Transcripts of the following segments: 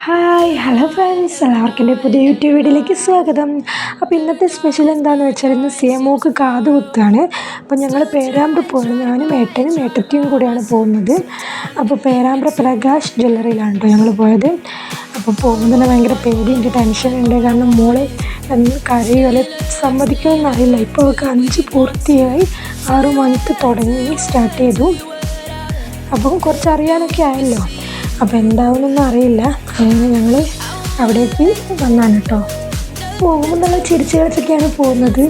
Hi hello friends, എല്ലാവർക്കും എൻ്റെ പുതിയ യൂട്യൂബ് വീഡിയോയിലേക്ക് സ്വാഗതം. അപ്പോൾ ഇന്നത്തെ സ്പെഷ്യൽ എന്താണെന്ന് വെച്ചാൽ ഇന്ന് സിയമോക്ക് കാത് കുത്താണ്. അപ്പോൾ ഞങ്ങൾ പേരാമ്പ്ര പോകണം. ഞാനും ഏട്ടനും ഏട്ടത്തിയും കൂടെയാണ് പോകുന്നത്. അപ്പോൾ പേരാമ്പ്ര പ്രകാശ് ജ്വല്ലറിയിലാണ് കേട്ടോ ഞങ്ങൾ പോയത്. അപ്പോൾ പോകുന്നതിന് ഭയങ്കര പേടിയുണ്ട്, ടെൻഷനുണ്ട്. കാരണം മോളെ കരയുമല്ലേ, സമ്മതിക്കുമെന്ന് അറിയില്ല. ഇപ്പോൾ അവൾക്ക് 5 പൂർത്തിയായി, 6 മണിക്ക് തുടങ്ങി സ്റ്റാർട്ട് ചെയ്തു. അപ്പം കുറച്ച് അറിയാനൊക്കെ ആയല്ലോ. അപ്പോൾ എന്താവുമെന്നൊന്നും അറിയില്ല. അങ്ങനെ ഞങ്ങൾ അവിടേക്ക് വന്നാണ് കേട്ടോ. പോകുമ്പോൾ നല്ല ചിരിച്ച് കളിച്ചൊക്കെയാണ് പോകുന്നത്.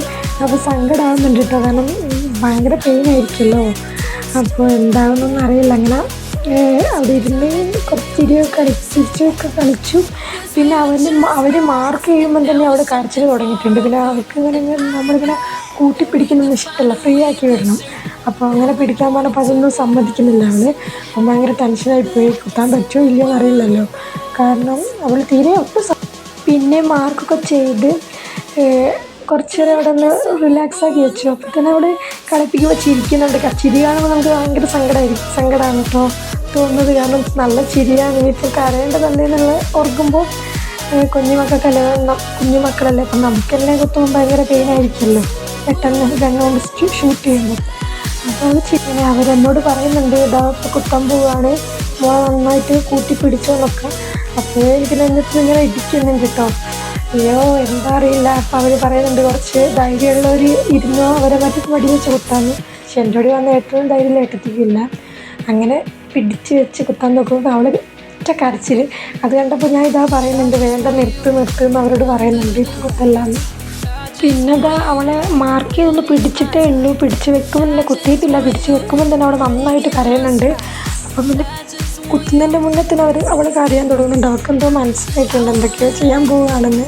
അപ്പോൾ സങ്കടമാകുന്നുണ്ട് കേട്ടോ, കാരണം ഭയങ്കര പെയിനായിരിക്കുമല്ലോ. അപ്പോൾ എന്താവുമെന്നൊന്നും അറിയില്ല. അങ്ങനെ അവിടെ ഇരുന്ന് കുറച്ച് ചിരിച്ചൊക്കെ കളിച്ചു. പിന്നെ അവർ മാർക്ക് ചെയ്യുമ്പം തന്നെ അവിടെ കരച്ചിൽ തുടങ്ങിയിട്ടുണ്ട്. പിന്നെ അവർക്ക് ഇങ്ങനെ നമ്മളിങ്ങനെ കൂട്ടിപ്പിടിക്കുന്നത് ഇഷ്ടമല്ല, ഫ്രീ ആക്കി വിടണം. അപ്പോൾ അങ്ങനെ പിടിക്കാൻ പറഞ്ഞപ്പോൾ അതൊന്നും സമ്മതിക്കുന്നില്ല അവൾ. അപ്പം ഭയങ്കര ടെൻഷനായിപ്പോയി. കുത്താൻ പറ്റുമോ ഇല്ലയോ എന്നറിയില്ലല്ലോ, കാരണം അവൾ തീരെ പിന്നെ മാർക്കൊക്കെ ചെയ്ത് കുറച്ച് നേരം അവിടെ നിന്ന് റിലാക്സാക്കി വെച്ചു. അപ്പോൾ തന്നെ അവൾ കളിപ്പിക്കുമ്പോൾ ചിരിക്കുന്നുണ്ട്. ചിരി കാണുമ്പോൾ നമുക്ക് ഭയങ്കര സങ്കടമാണ് കേട്ടോ തോന്നുന്നത്. കാരണം നല്ല ചിരിയാണ്. ഇപ്പോൾ കരയേണ്ടതല്ലേ എന്നുള്ള ഓർക്കുമ്പോൾ കുഞ്ഞുമക്കളല്ലേ, അപ്പം നമുക്കെല്ലാം കുത്തുമ്പോൾ ഭയങ്കര പെയിനായിരിക്കുമല്ലോ പെട്ടെന്ന് ഗണ്ണുകൊണ്ട് ഷൂട്ട് ചെയ്യുമ്പോൾ. അപ്പോൾ അത് അവരെന്നോട് പറയുന്നുണ്ട്, ഇതാ ഇപ്പോൾ കുത്താൻ പോവുകയാണ്, മോളെ നന്നായിട്ട് കൂട്ടിപ്പിടിച്ചോന്നൊക്കെ. അപ്പോൾ എനിക്ക് നെഞ്ചത്ത് ഇങ്ങനെ ഇടിക്കുന്നുണ്ട് കേട്ടോ. അയ്യോ എന്താ അറിയില്ല. അപ്പോൾ അവർ പറയുന്നുണ്ട് കുറച്ച് ധൈര്യമുള്ളവർ ഇരുന്നോ അവരെ മറ്റു വടി വെച്ച് കുത്താന്ന്. പക്ഷെ എൻ്റെ കൂടെ വന്ന ഏറ്റവും ധൈര്യം ഏട്ടത്തിക്കില്ല. അങ്ങനെ പിടിച്ച് വെച്ച് കുത്താൻ നോക്കുമ്പോൾ അവൾ ഒറ്റ കരച്ചിൽ. അത് കണ്ടപ്പോൾ ഞാൻ ഇതാ പറയുന്നുണ്ട്, വേണ്ട നിർത്തുമെന്ന് അവരോട് പറയുന്നുണ്ട്, ഇപ്പോൾ കുത്തല്ലാന്ന്. പിന്നെ അവളെ മാർക്ക് ചെയ്തൊന്ന് പിടിച്ചിട്ടേ ഉള്ളൂ. പിടിച്ച് വെക്കുമ്പോൾ തന്നെ കുത്തിയിട്ടില്ല. പിടിച്ച് വെക്കുമ്പോൾ തന്നെ അവൾ നന്നായിട്ട് കരയുന്നുണ്ട്. അപ്പം പിന്നെ കുത്തുന്നതിൻ്റെ മുന്നേ തന്നെ അവൾ കരയാൻ തുടങ്ങുന്നുണ്ട്. അവൾക്ക് എന്തോ മനസ്സിലായിട്ടുണ്ട് എന്തൊക്കെയോ ചെയ്യാൻ പോവുകയാണെന്ന്.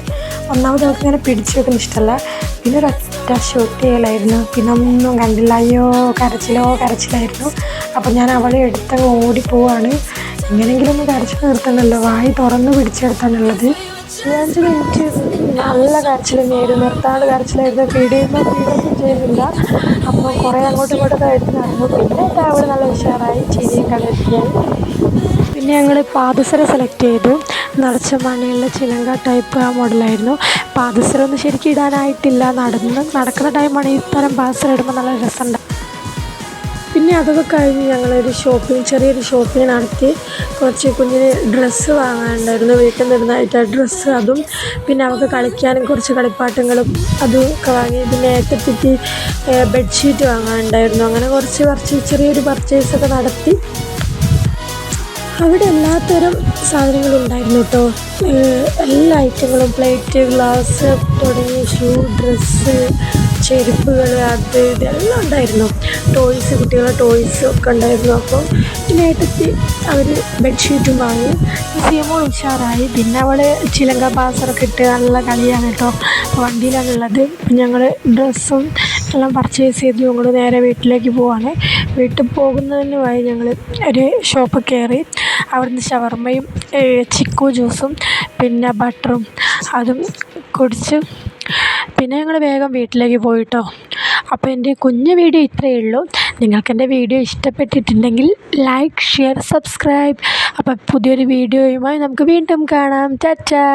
ഒന്നാമത് അവൾക്ക് ഇങ്ങനെ പിടിച്ച് വെക്കുന്ന ഇഷ്ടമല്ല. പിന്നെ ഒരൊറ്റ ഷൂട്ട് ചെയ്യലായിരുന്നു. പിന്നെ ഒന്നും കണ്ടില്ല. അയ്യോ കരച്ചിലായിരുന്നു. അപ്പം ഞാൻ അവളെ എടുത്തങ്ങ് ഓടിപ്പോവാണ്. എങ്ങനെയെങ്കിലും ഒന്ന് കരച്ചിൽ നിർത്തണമല്ലോ, വായി തുറന്ന് പിടിച്ചെടുത്താണുള്ളത്. 5 മിനിറ്റ് നല്ല കരച്ചിൽ തന്നെയായിരുന്നു, നിർത്താണ്ട് കരച്ചിലായിരുന്നു. ഫീഡൊന്നും ചെയ്യുന്നില്ല. അപ്പോൾ കുറേ അങ്ങോട്ടും ഇങ്ങോട്ടൊക്കെ ആയിട്ട് നടന്നു. പിന്നെ അവിടെ നല്ല ഉഷാറായി, ചിരിയും കളിയൊക്കെയായി. പിന്നെ ഞങ്ങൾ പാദസരം സെലക്ട് ചെയ്തു. നിറച്ച മണിയുള്ള ചിലങ്ക ടൈപ്പ് ആ മോഡലായിരുന്നു. പാദസരം ഒന്നും ശരിക്കും ഇടാനായിട്ടില്ല. നടക്കുന്ന ടൈമാണ് ഈ തരം പാദസരം ഇടുമ്പോൾ നല്ല രസമുണ്ട്. പിന്നെ അതൊക്കെ കഴിഞ്ഞ് ഞങ്ങളൊരു ചെറിയൊരു ഷോപ്പിംഗ് നടത്തി. കുറച്ച് കുഞ്ഞിന് ഡ്രസ്സ് വാങ്ങാനുണ്ടായിരുന്നു, വീട്ടിൽ നിന്നിരുന്നായിട്ട് ഡ്രസ്സ്, അതും പിന്നെ അവർക്ക് കളിക്കാനും കുറച്ച് കളിപ്പാട്ടങ്ങളും അതും ഒക്കെ വാങ്ങി. പിന്നെ ഏട്ടത്തിക്ക് ബെഡ്ഷീറ്റ് വാങ്ങാനുണ്ടായിരുന്നു. അങ്ങനെ കുറച്ച് ചെറിയൊരു പർച്ചേസൊക്കെ നടത്തി. അവിടെ എല്ലാത്തരം സാധനങ്ങളും ഉണ്ടായിരുന്നു കേട്ടോ. എല്ലാ ഐറ്റങ്ങളും, പ്ലേറ്റ്, ഗ്ലാസ് തുടങ്ങി ഷൂ, ഡ്രസ്സ്, ചെരുപ്പുകൾ, അത് ഇതെല്ലാം ഉണ്ടായിരുന്നു. ടോയ്സ്, കുട്ടികളുടെ ടോയ്സ് ഒക്കെ ഉണ്ടായിരുന്നു. അപ്പോൾ പിന്നെ ഏട്ടത്തി അവർ ബെഡ്ഷീറ്റും വാങ്ങി. സിയമോൾ ഉഷാറായി. പിന്നെ അവൾ ചിലങ്ക പാസറൊക്കെ ഇട്ട് നല്ല കളിയാണ് കേട്ടോ. വണ്ടിയിലാണുള്ളത്. ഞങ്ങൾ ഡ്രസ്സും എല്ലാം പർച്ചേസ് ചെയ്ത് ഞങ്ങൾ നേരെ വീട്ടിലേക്ക് പോവാണ്. വീട്ടിൽ പോകുന്നതിന് വഴി ഞങ്ങൾ ഒരു ഷോപ്പ് കയറി. അവിടുന്ന് ഷവർമ്മയും ചിക്കു ജ്യൂസും പിന്നെ ബട്ടറും അതും കുടിച്ച് പിന്നെ ഞങ്ങൾ വേഗം വീട്ടിലേക്ക് പോയിട്ടോ. അപ്പോൾ എൻ്റെ കുഞ്ഞു വീഡിയോ ഇത്രയേ ഉള്ളൂ. നിങ്ങൾക്ക് എൻ്റെ വീഡിയോ ഇഷ്ടപ്പെട്ടിട്ടുണ്ടെങ്കിൽ ലൈക്ക്, ഷെയർ, സബ്സ്ക്രൈബ്. അപ്പോൾ പുതിയൊരു വീഡിയോയുമായി നമുക്ക് വീണ്ടും കാണാം. ടാറ്റാ.